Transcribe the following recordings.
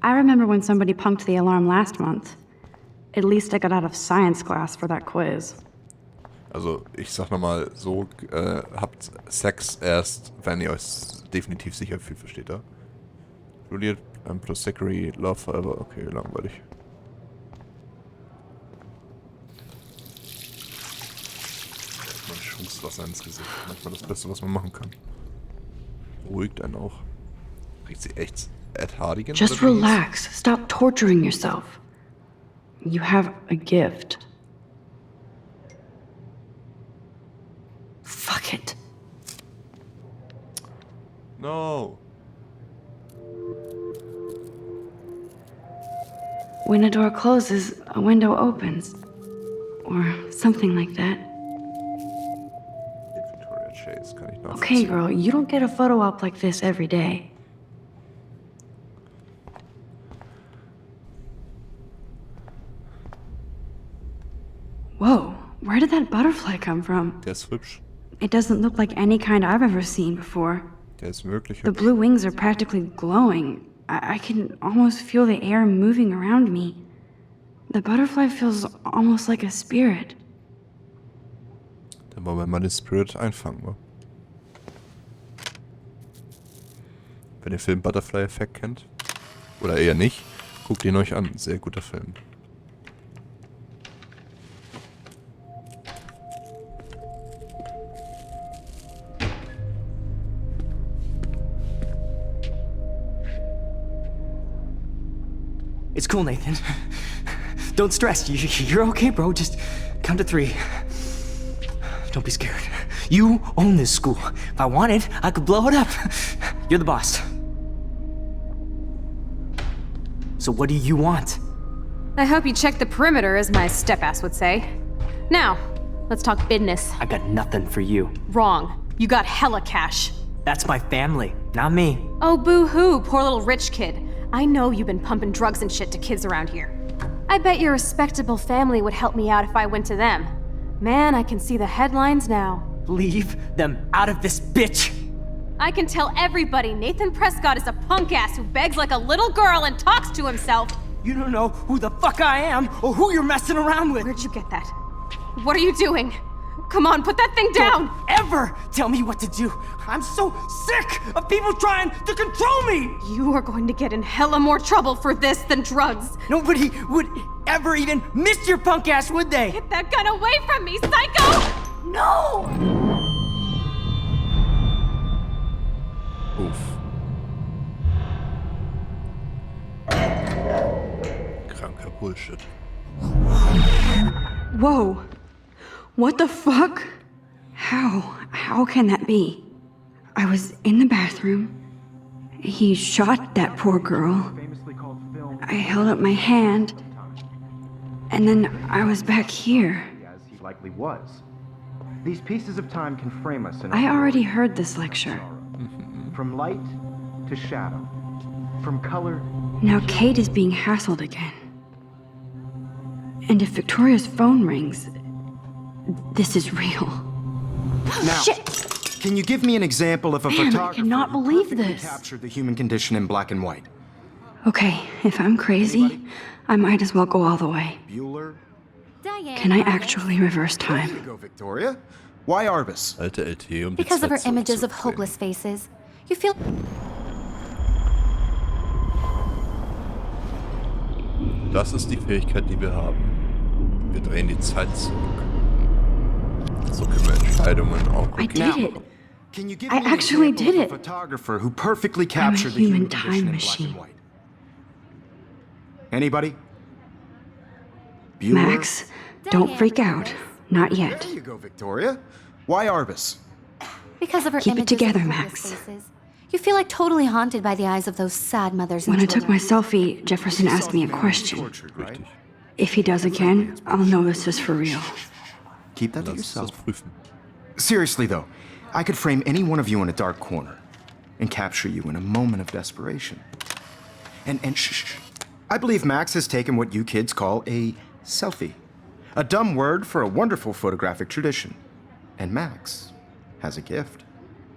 I remember when somebody punked the alarm last month. At least I got out of science class for that quiz. Also, ich sag nochmal so, habt Sex erst, wenn ihr euch definitiv sicher fühlt, versteht ihr? Juliet plus Secretary, Love Forever, okay, langweilig. Man schubst Wasser ins Gesicht. Manchmal das Beste, was man machen kann. Beruhigt einen auch. Kriegt sie echt Ed Hardigan? Just relax. Stop torturing yourself. You have a gift. Fuck it. No. When a door closes, a window opens. Or something like that. Victoria Chase, kann ich nachvollziehen. Okay, girl, you don't get a photo op like this every day. Whoa, where did that butterfly come from? Der ist hübsch. It doesn't look like any kind I've ever seen before. Der ist wirklich The hübsch. blue wings are practically glowing. I can almost feel the air moving around me. The butterfly feels almost like a spirit. Dann wollen wir mal den Spirit einfangen, wa? Wenn ihr den Film Butterfly Effect kennt, oder eher nicht, guckt ihn euch an. Sehr guter Film. It's cool, Nathan. Don't stress. You're okay, bro. Just count to 3. Don't be scared. You own this school. If I wanted, I could blow it up. You're the boss. So what do you want? I hope you check the perimeter, as my step-ass would say. Now, let's talk business. I got nothing for you. Wrong. You got hella cash. That's my family, not me. Oh, boo-hoo, poor little rich kid. I know you've been pumping drugs and shit to kids around here. I bet your respectable family would help me out if I went to them. Man, I can see the headlines now. Leave them out of this bitch! I can tell everybody Nathan Prescott is a punk ass who begs like a little girl and talks to himself. You don't know who the fuck I am or who you're messing around with. Where'd you get that? What are you doing? Come on, put that thing down! Don't ever tell me what to do. I'm so sick of people trying to control me! You are going to get in hella more trouble for this than drugs. Nobody would ever even miss your punk ass, would they? Get that gun away from me, psycho! No! Uff. Kranker Bullshit. Whoa. What the fuck? How can that be? I was in the bathroom. He shot that poor girl. I held up my hand. And then I was back here. As he likely was. These pieces of time can frame us in I already heard this lecture. From light to shadow. From color. Now Kate is being hassled again. And if Victoria's phone rings, this is real. Now, Shit! can you give me an example of a Man, I photographer cannot who believe perfectly this. captured the human condition in black and white? Okay, if I'm crazy, I might as well go all the way. Bueller? Can I actually reverse There you time? go, Victoria. Why Arbus? Alte LT um die Because of her Zeit images of zurückzudrehen. hopeless faces. You feel... Das ist die Fähigkeit, die wir haben. Wir drehen die Zeit zurück. So können wir Entscheidungen auch I did it. Can you give I me an actually example did of a it. photographer who perfectly captured the human human condition time in machine. black and white? Anybody? Bueller? Max, don't freak out. Not yet. There you go, Victoria. Why Arbus? Because of her Keep it images together, of Max. hopeless faces. You feel like totally haunted by the eyes of those sad mothers and When I took my children. selfie, Jefferson asked me a question. Tortured, right? If he does again, I'll know this is for real. Keep that to Lass uns das yourself. prüfen. Seriously, though, I could frame any one of you in a dark corner and capture you in a moment of desperation. And shh. I believe Max has taken what you kids call a selfie. A dumb word for a wonderful photographic tradition. And Max has a gift.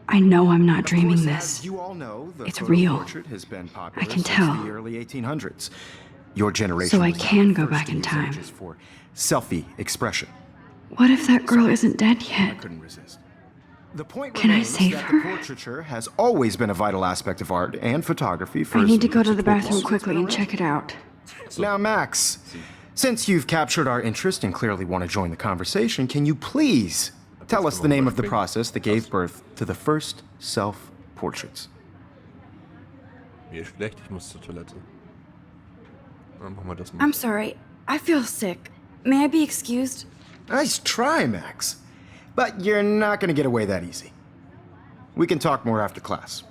I know I'm not dreaming Of course, this. as you all know, the It's photo real. portrait has been popular I can since tell. the early 1800s. Your generation So I was not can the go first back to in use time. images for selfie expression. What if that girl isn't dead I yet? couldn't resist. The point Can I remains save that her? the portraiture has always been a vital aspect of art and photography for I as need to go to long the as bathroom it's quickly been and around. check it out. Now, Max, since you've captured our interest and clearly want to join the conversation, can you please tell us the name of the process that gave birth to the first self-portraits? Mir ist schlecht, ich muss zur Toilette. Dann machen wir das mal. I'm sorry. I feel sick. May I be excused? Nice try, Max. But you're not going to get away that easy. We can talk more after class.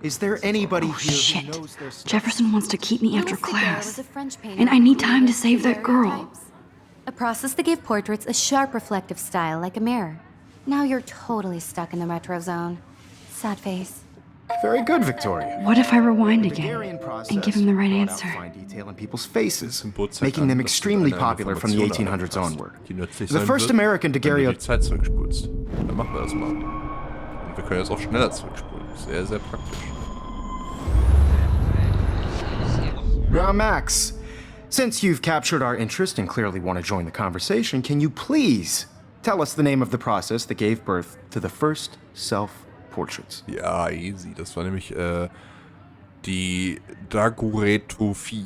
Is there anybody Oh, here shit. who knows their stuff? Jefferson wants to keep me after Louis Daguerre class. was a French painter And I need who time to used save that girl. daguerreotypes. A process that gave portraits a sharp reflective style like a mirror. Now you're totally stuck in the retro zone. Sad face. Very good, Victoria. What if I rewind The again Daguerrean process and give him the right brought out answer? fine detail in people's faces, Symbol zeigt making an, them dass du extremely eine popular from the Information 1800s erhalten onward. hast, die nützlich The sein first wird, American wenn du daguerreotype. die Zeit zurückspulst. Dann machen wir das mal. Und wir können jetzt auch schneller zurückspulen. Sehr, sehr praktisch. Now, Max, since you've captured our interest and clearly want to join the conversation, can you please tell us the name of the process that gave birth to the first self-portraits? Ja, easy. Das war nämlich die Daguerreotypie.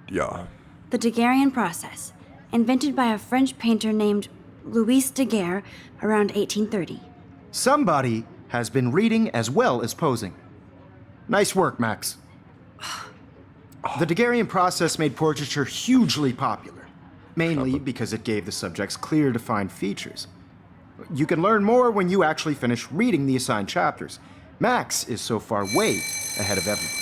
Ja. The Daguerrean process, invented by a French painter named Louis Daguerre around 1830. Somebody has been reading as well as posing. Nice work, Max. The Daguerrean process made portraiture hugely popular, mainly because it gave the subjects clear, defined features. You can learn more when you actually finish reading the assigned chapters. Max is so far way ahead of everyone.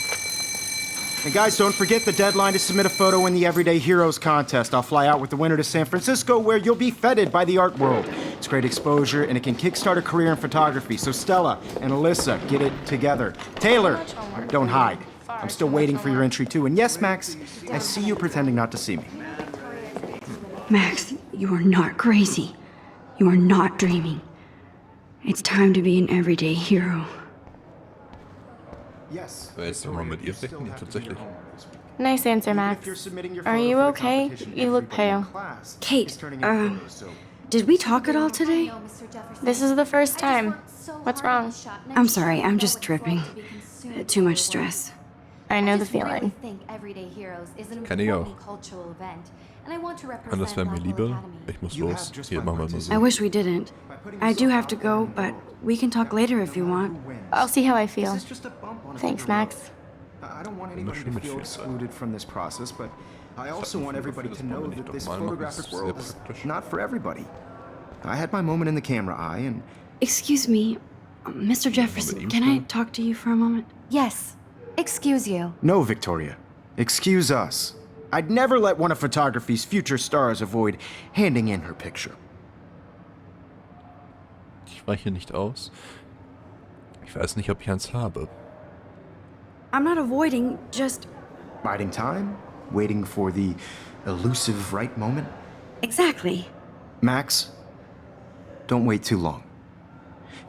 And guys, don't forget the deadline to submit a photo in the Everyday Heroes contest. I'll fly out with the winner to San Francisco, where you'll be feted by the art world. It's great exposure, and it can kickstart a career in photography. So Stella and Alyssa, get it together. Taylor, don't hide. I'm still waiting for your entry too. And yes, Max, I see you pretending not to see me. Max, you are not crazy. You are not dreaming. It's time to be an everyday hero. Yes. Jetzt nochmal mit ihr rechnen, ja, tatsächlich. Nice answer, Max. Are you okay? You look pale. Kate, did we talk at all today? This is the first time. What's wrong? I'm sorry, I'm just tripping. Too much stress. I know the feeling. Kenne ich auch. Anders wäre mir lieber. Ich muss los. Hier, machen wir mal I so. wish we didn't. I do have to go, but we can talk later if you want. I'll see how I feel. Thanks, Max. I don't want anybody to feel excluded from this process, but I also want everybody to know that this photographic world is not for everybody. I had my moment in the camera eye, and Excuse me, Mr. Jefferson, can I talk to you for a moment? Yes. Excuse you. no, Victoria, excuse us. I'd never let one of photography's future stars avoid handing in her picture. Ich weiche nicht aus. Ich weiß nicht, ob ich eins habe. I'm not avoiding, just... Biding time, waiting for the elusive right moment. Exactly. Max, don't wait too long.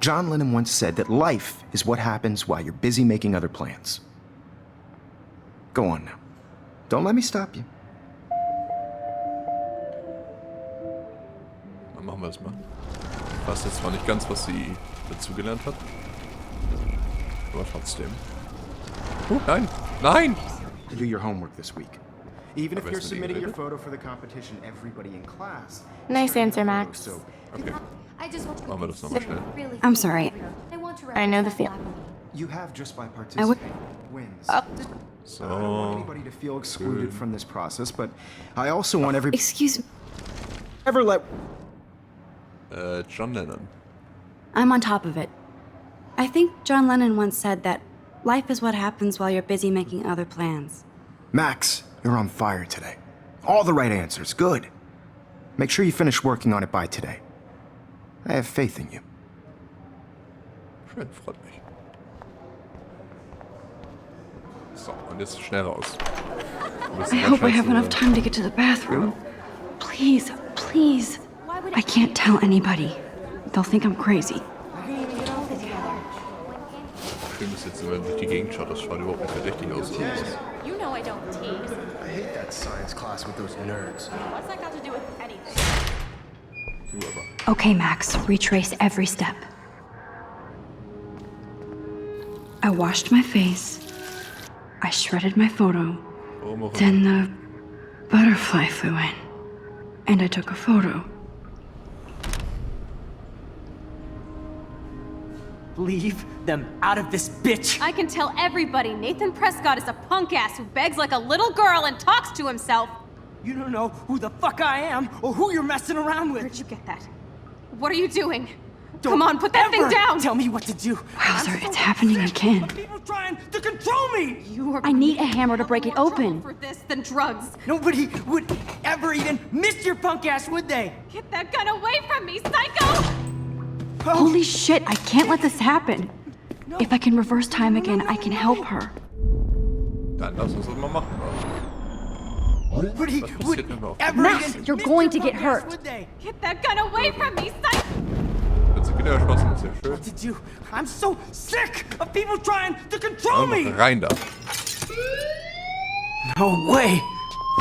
John Lennon once said that life is what happens while you're busy making other plans. Go on now. Don't let me stop you. Dann machen wir das mal. Ich weiß jetzt zwar nicht ganz, was sie dazugelernt hat. Aber trotzdem. Oh, nein! Nein! Do your homework this week. Even if Aber you're ist mit ihr submitting your geredet? photo for the competition, everybody in class. Nice answer, Max. So, Okay. Machen wir das nochmal schnell. I'm sorry. I know the feeling. you have just by would- participating wins. I don't want So. anybody to feel excluded from this process, but I also want everybody Excuse me. ever let John Lennon. I'm on top of it. I think John Lennon once said that life is what happens while you're busy making other plans. Max, you're on fire today. All the right answers. Good. Make sure you finish working on it by today. I have faith in you. Schön, freut mich. So, und jetzt schnell raus. I hope I have enough time to get to the bathroom. Please, please. I can't tell anybody. They'll think I'm crazy. ist jetzt, wenn man durch die Gegend schaut, das schaut überhaupt nicht verdächtig aus. Oder was? You know I don't tease. I hate that science class with those nerds. What's that got to do with anything? Du aber. Okay, Max, retrace every step. I washed my face. I shredded my photo. Warum auch immer. Then the butterfly flew in. And I took a photo. Leave them out of this bitch! I can tell everybody Nathan Prescott is a punk ass who begs like a little girl and talks to himself. You don't know who the fuck I am or who you're messing around with. Where'd you get that? What are you doing? Don't Come on, put that thing ever down! Tell me what to do. Wowzer, it's happening again. People trying to control me. You are I need a gonna hammer to have break it more trouble open. for this than drugs. Nobody would ever even miss your punk ass, would they? Get that gun away from me, psycho! Holy shit, I can't let this happen. If I can reverse time again, I can help her. Dann lass uns das mal machen. Nobody Was would passiert denn noch? ever Max, even you're miss going your to get punk ass, hurt. would they? Get that gun away from me, psycho! Wird sie wieder erschossen, ist ja schön. What to do? I'm so sick of people trying to control me. Rein da. No way.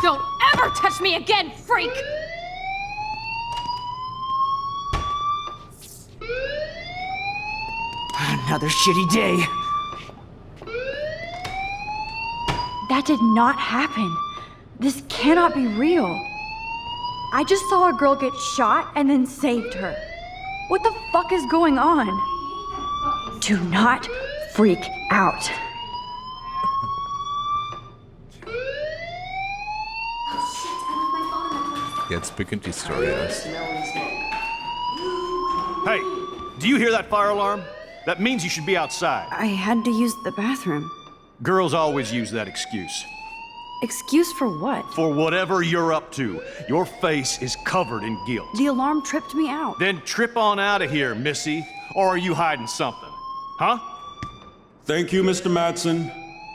Don't ever touch me again, freak! Another shitty day. That did not happen. This cannot be real. I just saw a girl get shot and then saved her. What the fuck is going on? Do not freak out. Jetzt beginnt die Story erst. Hey, do you hear that fire alarm? That means you should be outside. I had to use the bathroom. Girls always use that excuse. Excuse for what? For whatever you're up to, your face is covered in guilt. The alarm tripped me out. Then trip on out of here, Missy. Or are you hiding something? Huh? Thank you, Mr. Madsen.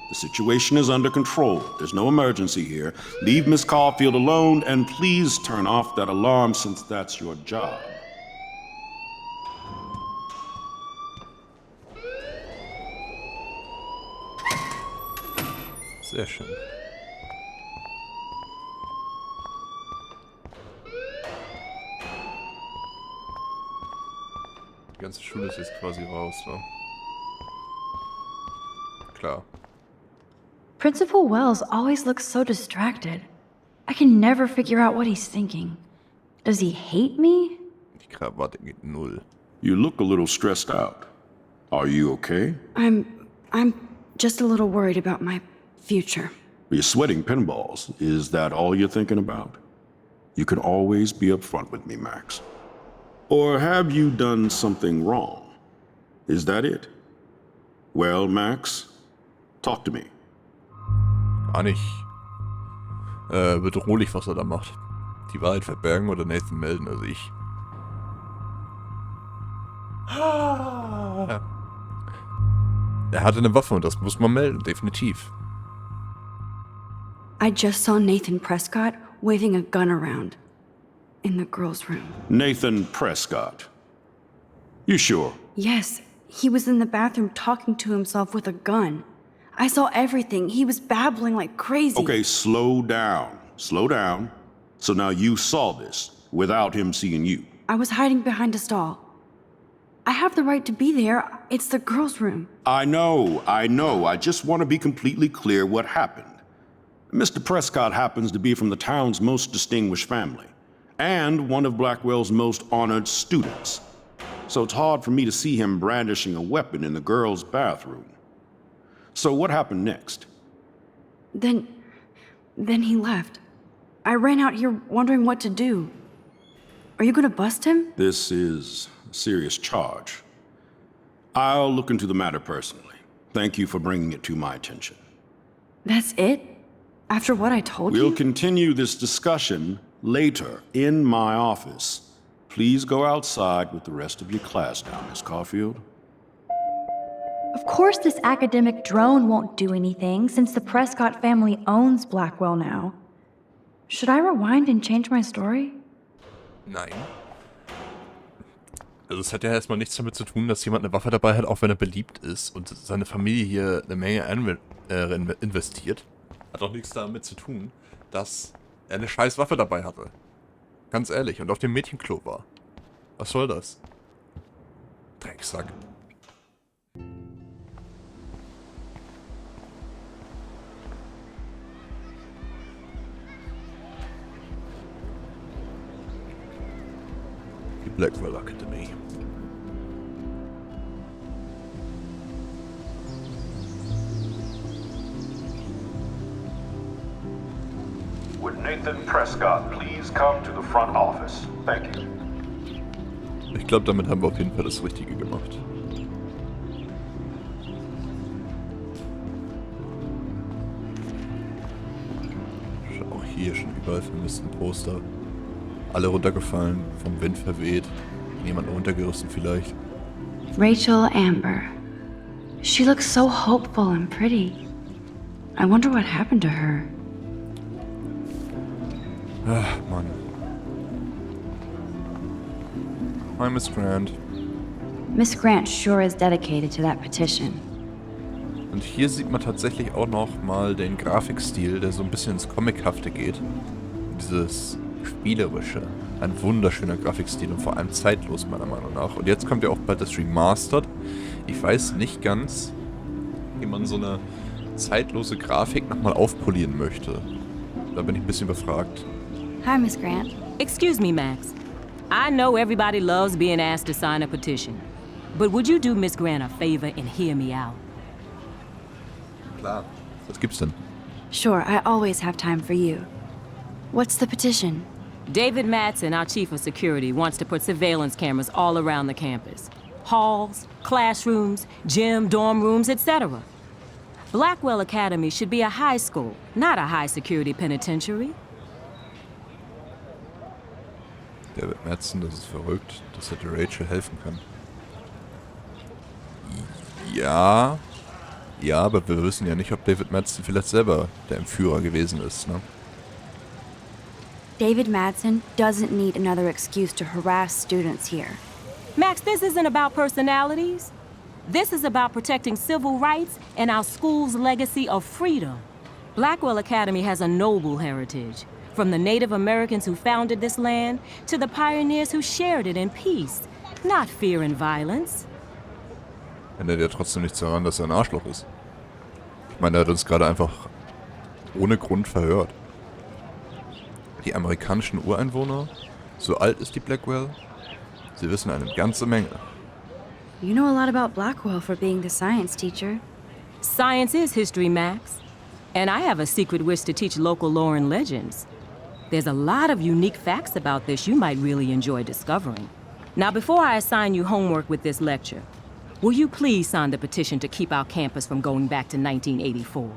The situation is under control. There's no emergency here. Leave Miss Caulfield alone, and please turn off that alarm since that's your job. Sehr schön. Die ganze Schule ist jetzt quasi raus, ne? Klar. Principal Wells always looks so distracted. I can never figure out what he's thinking. Does he hate me? Die Krawatte geht null. You look a little stressed out. Are you okay? I'm just a little worried about my future. You're sweating pinballs. Is that all you're thinking about? You can always be upfront with me, Max. Or have you done something wrong? Is that it? Well, Max, talk to me. Gar nicht bedrohlich, was er da macht. Die Wahrheit verbergen oder Nathan melden, also ich. Er hatte eine Waffe und das muss man melden, definitiv. I just saw Nathan Prescott waving a gun around in the girls' room. Nathan Prescott. You sure? Yes, he was in the bathroom talking to himself with a gun. I saw everything. He was babbling like crazy. Okay, slow down. Slow down. So now you saw this without him seeing you. I was hiding behind a stall. I have the right to be there. It's the girls' room. I know. I just want to be completely clear what happened. Mr. Prescott happens to be from the town's most distinguished family, and one of Blackwell's most honored students. So it's hard for me to see him brandishing a weapon in the girls' bathroom. So what happened next? Then he left. I ran out here wondering what to do. Are you gonna bust him? This is a serious charge. I'll look into the matter personally. Thank you for bringing it to my attention. That's it? After what I told We'll you? continue this discussion later in my office. Please go outside with the rest of your class now, Miss Caulfield. Of course this academic drone won't do anything since the Prescott family owns Blackwell now. Should I rewind and change my story? Nein. Also es hat ja erstmal nichts damit zu tun, dass jemand eine Waffe dabei hat, auch wenn er beliebt ist und seine Familie hier eine Menge investiert. Hat auch nichts damit zu tun, dass er eine scheiß Waffe dabei hatte. Ganz ehrlich, und auf dem Mädchenklo war. Was soll das? Drecksack. Die Blackwell Academy. Would Nathan Prescott please come to the front office? Thank you. Ich glaube, damit haben wir auf jeden Fall das Richtige gemacht. Auch hier schon überall vermissten Poster. Alle runtergefallen, vom Wind verweht. Jemand runtergerissen vielleicht. Rachel Amber. She looks so hopeful and pretty. I wonder what happened to her. Ach, Mann. Hi, Miss Grant. Miss Grant sure is dedicated to that petition. Und hier sieht man tatsächlich auch noch mal den Grafikstil, der so ein bisschen ins Comichafte geht. Dieses Spielerische. Ein wunderschöner Grafikstil und vor allem zeitlos, meiner Meinung nach. Und jetzt kommt ja auch bald das Remastered. Ich weiß nicht ganz, wie man so eine zeitlose Grafik nochmal aufpolieren möchte. Da bin ich ein bisschen befragt. Hi, Miss Grant. Excuse me, Max. I know everybody loves being asked to sign a petition. But would you do Miss Grant a favor and hear me out? Klar. Was gibt's denn? Sure, I always have time for you. What's the petition? David Madsen, our chief of security, wants to put surveillance cameras all around the campus. Halls, classrooms, gym, dorm rooms, etc. Blackwell Academy should be a high school, not a high-security penitentiary. David Madsen, das ist verrückt, dass er der Rachel helfen kann. Ja, aber wir wissen ja nicht, ob David Madsen vielleicht selber der Entführer gewesen ist, ne? David Madsen doesn't need another excuse to harass students here. Max, this isn't about personalities. This is about protecting civil rights and our school's legacy of freedom. Blackwell Academy has a noble heritage. From the Native Americans who founded this land to the pioneers who shared it in peace, not fear and violence. Ändert ja trotzdem nichts daran, dass er ein Arschloch ist. Ich meine, er hat uns gerade einfach ohne Grund verhört. Die amerikanischen Ureinwohner, so alt ist die Blackwell, sie wissen eine ganze Menge. You know a lot about Blackwell for being the science teacher. Science is history, Max. And I have a secret wish to teach local lore and legends. There's a lot of unique facts about this you might really enjoy discovering. Now, before I assign you homework with this lecture, will you please sign the petition to keep our campus from going back to 1984?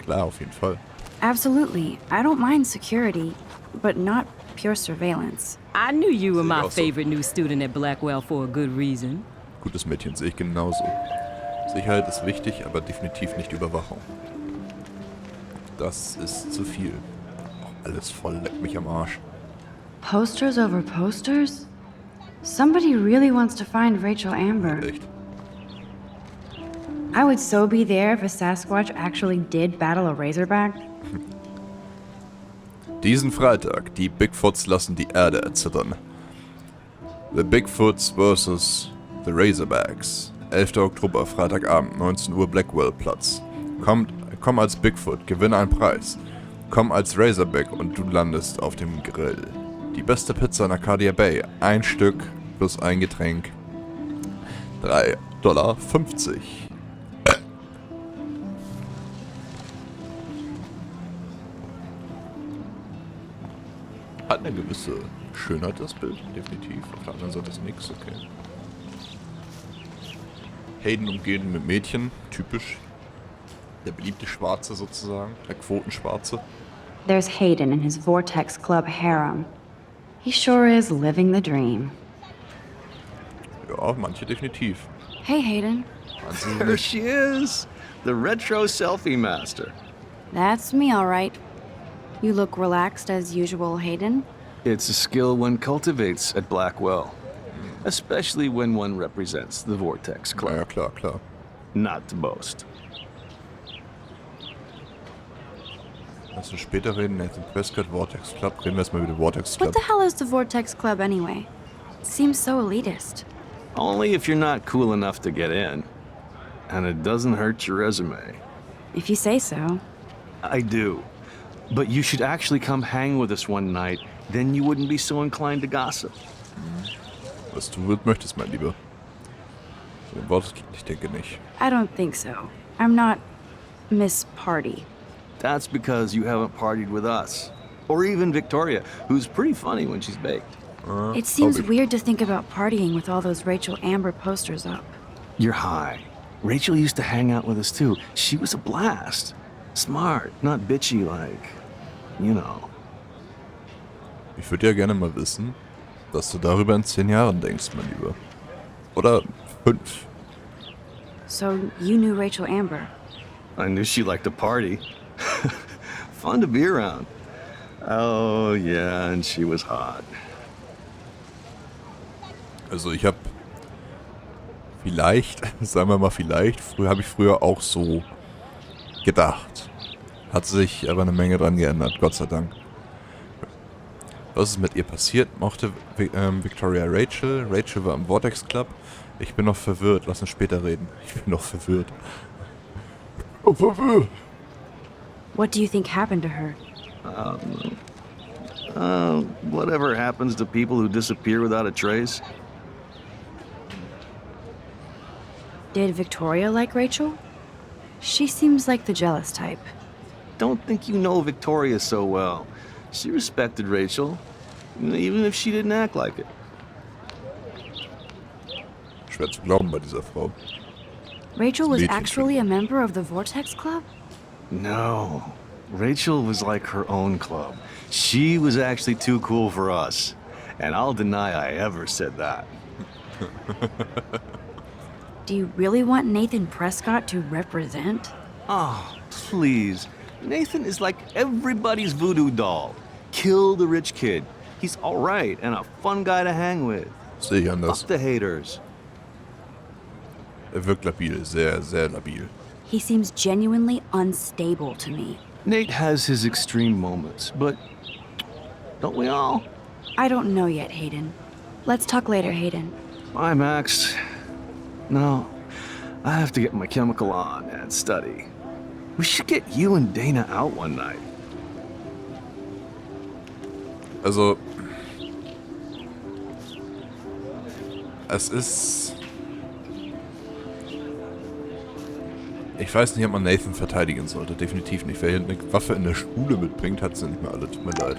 Klar, auf jeden Fall. Absolutely. I don't mind security, but not pure surveillance. I knew you were my Sehe ich auch so. favorite new student at Blackwell for a good reason. Gutes Mädchen, sehe ich genauso. Sicherheit ist wichtig, aber definitiv nicht Überwachung. Das ist zu viel. Auch alles voll, leckt mich am Arsch. Posters over posters? Somebody really wants to find Rachel Amber. Echt. I would so be there if a Sasquatch actually did battle a Razorback. Diesen Freitag, die Bigfoots lassen die Erde erzittern. The Bigfoots vs. The Razorbacks. 11. Oktober, Freitagabend, 19 Uhr, Blackwell-Platz. Komm als Bigfoot, gewinne einen Preis. Komm als Razorback und du landest auf dem Grill. Die beste Pizza in Arcadia Bay. Ein Stück plus ein Getränk. $3,50. Hat eine gewisse Schönheit, das Bild, definitiv. Auf der anderen Seite ist nichts, okay. Hayden umgeben mit Mädchen, typisch. Der beliebte Schwarze sozusagen, der Quotenschwarze. There's Hayden in his Vortex Club Harem. He sure is living the dream. Ja, manche definitiv. Hey, Hayden. Manche There nicht. she is, the retro selfie master. That's me, all right. You look relaxed as usual, Hayden. It's a skill one cultivates at Blackwell. Especially when one represents the Vortex Club. Ja, klar, klar. Not to boast. Lass uns später reden. Nathan Prescott, Vortex Club. Reden wir erstmal über den Vortex Club. What the hell is the Vortex Club anyway? It seems so elitist. Only if you're not cool enough to get in. And it doesn't hurt your resume. If you say so. I do. But you should actually come hang with us one night. Then you wouldn't be so inclined to gossip. Was du möchtest, mein Lieber. Den Wort, ich denke nicht. I don't think so. I'm not Miss Party. That's because you haven't partied with us. Or even Victoria, who's pretty funny when she's baked. It seems weird to think about partying with all those Rachel Amber posters up. You're high. Rachel used to hang out with us too. She was a blast. Smart, not bitchy like, you know. Ich würde ja gerne mal wissen, was du darüber in 10 Jahren denkst, mein Lieber. Oder 5. So, you knew Rachel Amber? I knew she liked to party. Fun to be around. Oh, yeah, and she was hot. Also ich habe vielleicht, sagen wir mal vielleicht, habe ich früher auch so gedacht. Hat sich aber eine Menge dran geändert, Gott sei Dank. Was ist mit ihr passiert? Mochte Victoria Rachel? Rachel war im Vortex Club. Ich bin noch verwirrt. Lass uns später reden. Ich bin noch verwirrt. Oh, verwirrt. What do you think happened to her? Whatever happens to people who disappear without a trace. Did Victoria like Rachel? She seems like the jealous type. Don't think you know Victoria so well. She respected Rachel, even if she didn't act like it. Schwer zu glauben bei dieser Frau. Rachel was actually a member of the Vortex Club? No. Rachel was like her own club. She was actually too cool for us. And I'll deny I ever said that. Do you really want Nathan Prescott to represent? Oh, please. Nathan is like everybody's voodoo doll. Kill the rich kid. He's all right and a fun guy to hang with. Sehe ich anders. Fuck the haters. Wirkt labil, sehr, sehr labil. He seems genuinely unstable to me. Nate has his extreme moments, but don't we all? I don't know yet, Hayden. Let's talk later, Hayden. Bye, Max. No, I have to get my chemical on and study. We should get you and Dana out one night. Also, es ist... Ich weiß nicht, ob man Nathan verteidigen sollte. Definitiv nicht. Wer hier eine Waffe in der Schule mitbringt, hat sie nicht mehr alle. Tut mir leid.